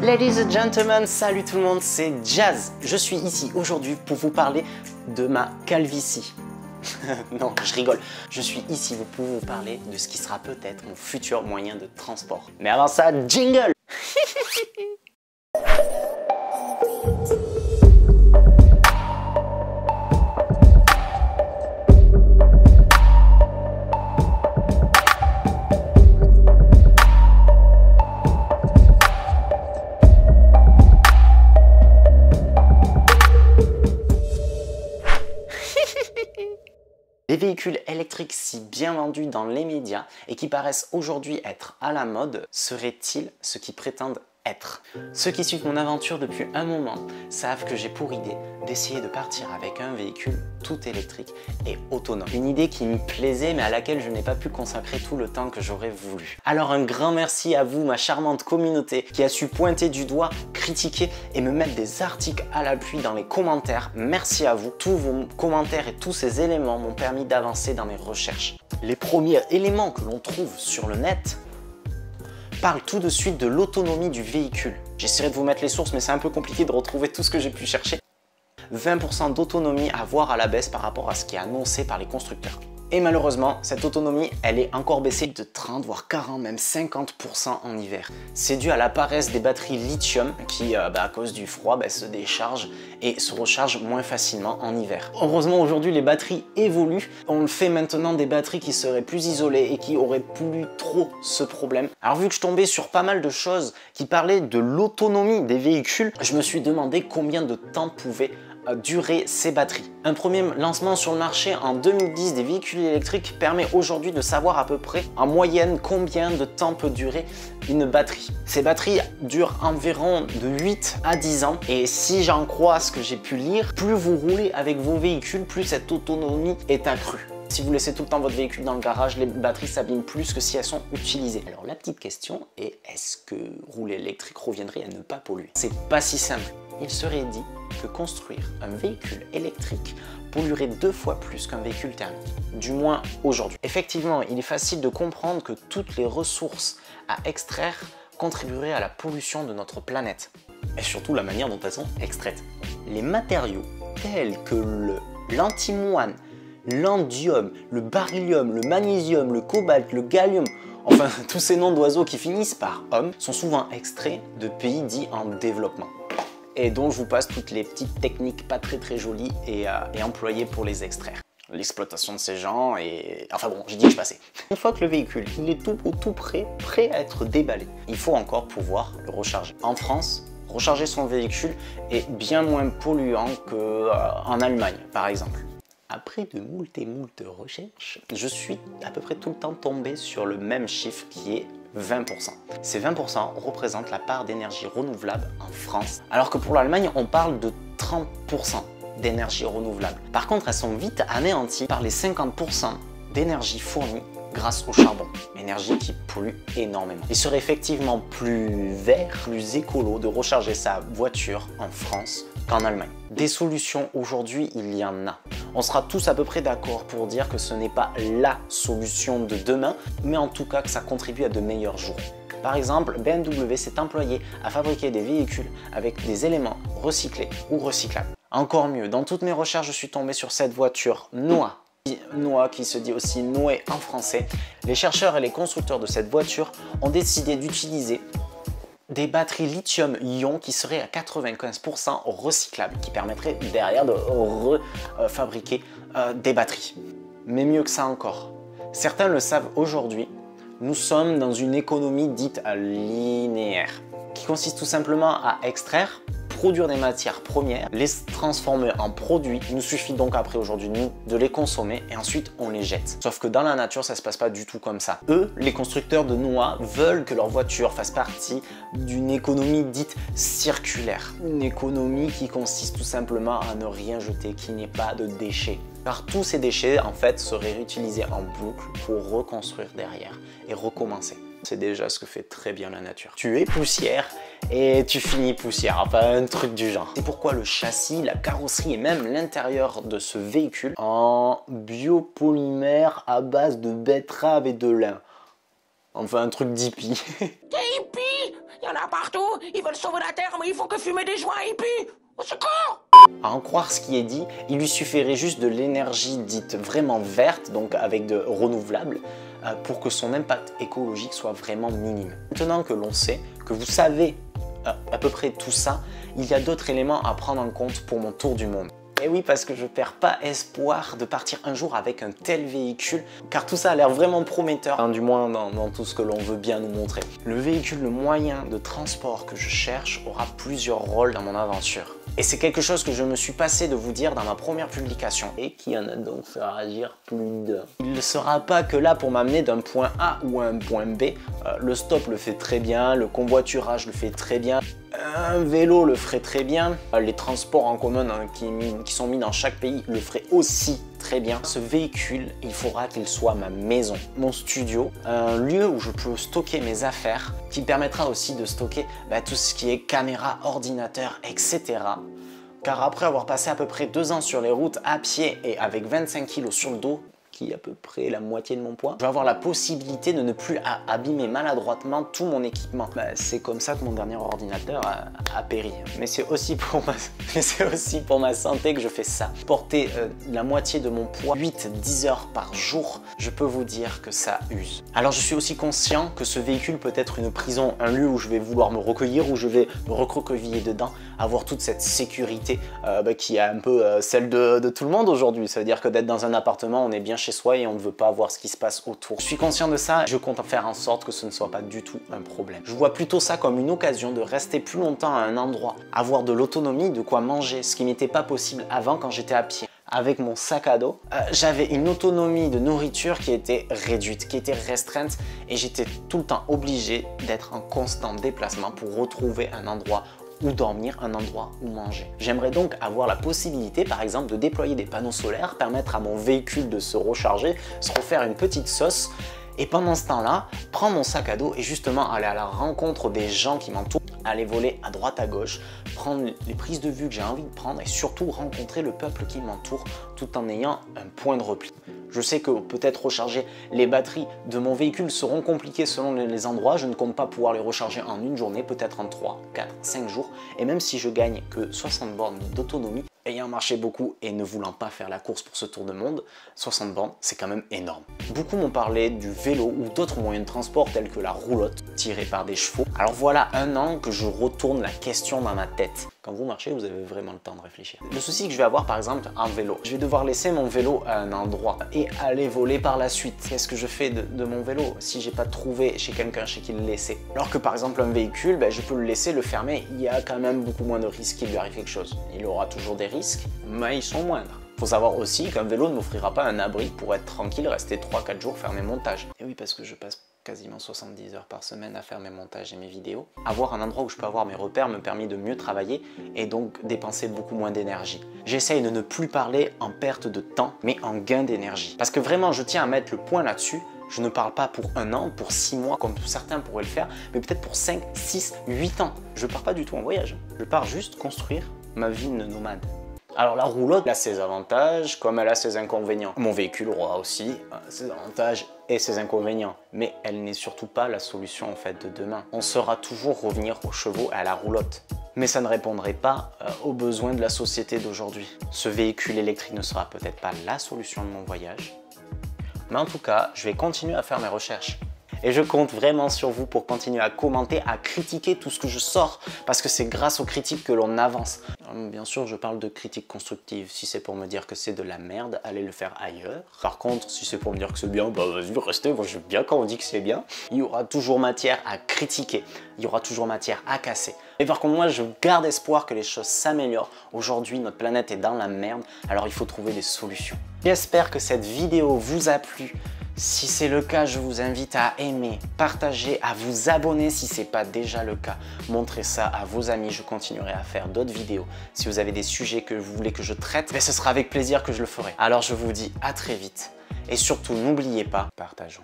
Ladies and gentlemen, salut tout le monde, c'est Jazz. Je suis ici aujourd'hui pour vous parler de ma calvitie. Non, je rigole. Je suis ici pour vous parler de ce qui sera peut-être mon futur moyen de transport. Mais avant ça, jingle. Les véhicules électriques si bien vendus dans les médias et qui paraissent aujourd'hui être à la mode, seraient-ils ce qu'ils prétendent être? Ceux qui suivent mon aventure depuis un moment savent que j'ai pour idée d'essayer de partir avec un véhicule tout électrique et autonome. Une idée qui me plaisait mais à laquelle je n'ai pas pu consacrer tout le temps que j'aurais voulu. Alors un grand merci à vous, ma charmante communauté, qui a su pointer du doigt, critiquer et me mettre des articles à l'appui dans les commentaires. Merci à vous. Tous vos commentaires et tous ces éléments m'ont permis d'avancer dans mes recherches. Les premiers éléments que l'on trouve sur le net parle tout de suite de l'autonomie du véhicule. J'essaierai de vous mettre les sources, mais c'est un peu compliqué de retrouver tout ce que j'ai pu chercher. 20% d'autonomie à voir à la baisse par rapport à ce qui est annoncé par les constructeurs. Et malheureusement, cette autonomie, elle est encore baissée de 30, voire 40, même 50% en hiver. C'est dû à la paresse des batteries lithium qui, à cause du froid, se déchargent et se rechargent moins facilement en hiver. Heureusement, aujourd'hui, les batteries évoluent. On fait maintenant des batteries qui seraient plus isolées et qui auraient plus trop ce problème. Alors vu que je tombais sur pas mal de choses qui parlaient de l'autonomie des véhicules, je me suis demandé combien de temps pouvaient durer ces batteries. Un premier lancement sur le marché en 2010 des véhicules électriques permet aujourd'hui de savoir à peu près en moyenne combien de temps peut durer une batterie. Ces batteries durent environ de 8 à 10 ans et si j'en crois ce que j'ai pu lire, plus vous roulez avec vos véhicules, plus cette autonomie est accrue. Si vous laissez tout le temps votre véhicule dans le garage, les batteries s'abîment plus que si elles sont utilisées. Alors la petite question est, est-ce que rouler électrique reviendrait à ne pas polluer? C'est pas si simple. Il serait dit que construire un véhicule électrique polluerait 2 fois plus qu'un véhicule thermique, du moins aujourd'hui. Effectivement, il est facile de comprendre que toutes les ressources à extraire contribueraient à la pollution de notre planète, et surtout la manière dont elles sont extraites. Les matériaux tels que l'antimoine, l'andium, le beryllium, le magnésium, le cobalt, le gallium, enfin tous ces noms d'oiseaux qui finissent par homme, sont souvent extraits de pays dits en développement et dont je vous passe toutes les petites techniques pas très jolies et employées pour les extraire. L'exploitation de ces gens et... Enfin bon, j'ai dit que je passais. Une fois que le véhicule il est tout prêt à être déballé, il faut encore pouvoir le recharger. En France, recharger son véhicule est bien moins polluant qu'en Allemagne par exemple. Après de moult recherches, je suis à peu près tout le temps tombé sur le même chiffre qui est 20%. Ces 20% représentent la part d'énergie renouvelable en France, alors que pour l'Allemagne, on parle de 30% d'énergie renouvelable. Par contre, elles sont vite anéanties par les 50% d'énergie fournie grâce au charbon, énergie qui pollue énormément. Il serait effectivement plus vert, plus écolo de recharger sa voiture en France qu'en Allemagne. Des solutions aujourd'hui, il y en a. On sera tous à peu près d'accord pour dire que ce n'est pas la solution de demain, mais en tout cas que ça contribue à de meilleurs jours. Par exemple, BMW s'est employé à fabriquer des véhicules avec des éléments recyclés ou recyclables. Encore mieux, dans toutes mes recherches, je suis tombé sur cette voiture Noah qui se dit aussi Noé en français. Les chercheurs et les constructeurs de cette voiture ont décidé d'utiliser des batteries lithium-ion qui seraient à 95% recyclables, qui permettraient derrière de refabriquer des batteries. Mais mieux que ça encore, certains le savent aujourd'hui, nous sommes dans une économie dite linéaire, qui consiste tout simplement à extraire, produire des matières premières, les transformer en produits. Il nous suffit donc après aujourd'hui nous de les consommer et ensuite on les jette. Sauf que dans la nature ça se passe pas du tout comme ça. Eux, les constructeurs de noix, veulent que leur voiture fasse partie d'une économie dite circulaire. Une économie qui consiste tout simplement à ne rien jeter, qu'il n'y ait pas de déchets. Car tous ces déchets en fait seraient réutilisés en boucle pour reconstruire derrière et recommencer. C'est déjà ce que fait très bien la nature. Tu es poussière et tu finis poussière, enfin un truc du genre. C'est pourquoi le châssis, la carrosserie et même l'intérieur de ce véhicule en biopolymère à base de betterave et de lin. Enfin un truc d'hippie. T'es hippie? Y y en a partout. Ils veulent sauver la Terre, mais ils font que fumer des joints hippies. Au secours! À en croire ce qui est dit, il lui suffirait juste de l'énergie dite vraiment verte, donc avec de renouvelables, pour que son impact écologique soit vraiment minime. Maintenant que l'on sait, que vous savez à peu près tout ça, il y a d'autres éléments à prendre en compte pour mon tour du monde. Et oui, parce que je perds pas espoir de partir un jour avec un tel véhicule, car tout ça a l'air vraiment prometteur, du moins dans tout ce que l'on veut bien nous montrer. Le véhicule, le moyen de transport que je cherche, aura plusieurs rôles dans mon aventure. Et c'est quelque chose que je me suis passé de vous dire dans ma première publication, et qui en a donc fait réagir plus d'un. Il ne sera pas que là pour m'amener d'un point A ou à un point B. Le stop le fait très bien, le convoiturage le fait très bien, un vélo le ferait très bien, les transports en commun qui sont mis dans chaque pays le feraient aussi très bien. Ce véhicule, il faudra qu'il soit ma maison, mon studio, un lieu où je peux stocker mes affaires, qui permettra aussi de stocker tout ce qui est caméra, ordinateur, etc. Car après avoir passé à peu près 2 ans sur les routes à pied et avec 25 kg sur le dos, qui est à peu près la moitié de mon poids, je vais avoir la possibilité de ne plus abîmer maladroitement tout mon équipement. C'est comme ça que mon dernier ordinateur a péri. Mais c'est aussi pour ma santé que je fais ça. Porter la moitié de mon poids 8-10 heures par jour, je peux vous dire que ça use. Alors je suis aussi conscient que ce véhicule peut être une prison, un lieu où je vais vouloir me recueillir, où je vais me recroqueviller dedans, avoir toute cette sécurité qui est un peu celle de tout le monde aujourd'hui. Ça veut dire que d'être dans un appartement, on est bien chez soi et on ne veut pas voir ce qui se passe autour. Je suis conscient de ça, je compte faire en sorte que ce ne soit pas du tout un problème. Je vois plutôt ça comme une occasion de rester plus longtemps à un endroit, avoir de l'autonomie, de quoi manger, ce qui n'était pas possible avant quand j'étais à pied. Avec mon sac à dos, j'avais une autonomie de nourriture qui était réduite, qui était restreinte et j'étais tout le temps obligé d'être en constant déplacement pour retrouver un endroit où dormir, un endroit où manger. J'aimerais donc avoir la possibilité, par exemple, de déployer des panneaux solaires, permettre à mon véhicule de se recharger, se refaire une petite sauce, et pendant ce temps-là, prendre mon sac à dos et justement aller à la rencontre des gens qui m'entourent, aller voler à droite à gauche, prendre les prises de vue que j'ai envie de prendre et surtout rencontrer le peuple qui m'entoure tout en ayant un point de repli. Je sais que peut-être recharger les batteries de mon véhicule seront compliquées selon les endroits, je ne compte pas pouvoir les recharger en une journée, peut-être en 3, 4, 5 jours, et même si je gagne que 60 bornes d'autonomie, ayant marché beaucoup et ne voulant pas faire la course pour ce tour de monde, 60 bornes, c'est quand même énorme. Beaucoup m'ont parlé du vélo ou d'autres moyens de transport tels que la roulotte tirée par des chevaux. Alors voilà 1 an que je retourne la question dans ma tête. Quand vous marchez, vous avez vraiment le temps de réfléchir. Le souci que je vais avoir par exemple en vélo, je vais devoir laisser mon vélo à un endroit et aller voler par la suite. Qu'est-ce que je fais de mon vélo si j'ai pas trouvé chez quelqu'un chez qui le laisser? Alors que par exemple un véhicule, je peux le laisser, le fermer, il y a quand même beaucoup moins de risques qu'il lui arrive quelque chose. Il aura toujours des risques, mais ils sont moindres. Il faut savoir aussi qu'un vélo ne m'offrira pas un abri pour être tranquille, rester 3-4 jours faire mes montages. Et oui, parce que je passe quasiment 70 heures par semaine à faire mes montages et mes vidéos. Avoir un endroit où je peux avoir mes repères me permet de mieux travailler et donc dépenser beaucoup moins d'énergie. J'essaye de ne plus parler en perte de temps, mais en gain d'énergie. Parce que vraiment, je tiens à mettre le point là-dessus. Je ne parle pas pour 1 an, pour 6 mois, comme certains pourraient le faire, mais peut-être pour 5, 6, 8 ans. Je pars pas du tout en voyage. Je pars juste construire ma vie de nomade. Alors la roulotte a ses avantages comme elle a ses inconvénients. Mon véhicule aura aussi ses avantages et ses inconvénients. Mais elle n'est surtout pas la solution en fait de demain. On saura toujours revenir aux chevaux et à la roulotte. Mais ça ne répondrait pas aux besoins de la société d'aujourd'hui. Ce véhicule électrique ne sera peut-être pas la solution de mon voyage. Mais en tout cas, je vais continuer à faire mes recherches. Et je compte vraiment sur vous pour continuer à commenter, à critiquer tout ce que je sors, parce que c'est grâce aux critiques que l'on avance. Bien sûr, je parle de critiques constructives. Si c'est pour me dire que c'est de la merde, allez le faire ailleurs. Par contre, si c'est pour me dire que c'est bien, vas-y, restez, moi j'aime bien quand on dit que c'est bien. Il y aura toujours matière à critiquer, il y aura toujours matière à casser. Mais par contre, moi, je garde espoir que les choses s'améliorent. Aujourd'hui, notre planète est dans la merde, alors il faut trouver des solutions. J'espère que cette vidéo vous a plu. Si c'est le cas, je vous invite à aimer, partager, à vous abonner si ce n'est pas déjà le cas. Montrez ça à vos amis, je continuerai à faire d'autres vidéos. Si vous avez des sujets que vous voulez que je traite, ce sera avec plaisir que je le ferai. Alors je vous dis à très vite et surtout n'oubliez pas, partageons.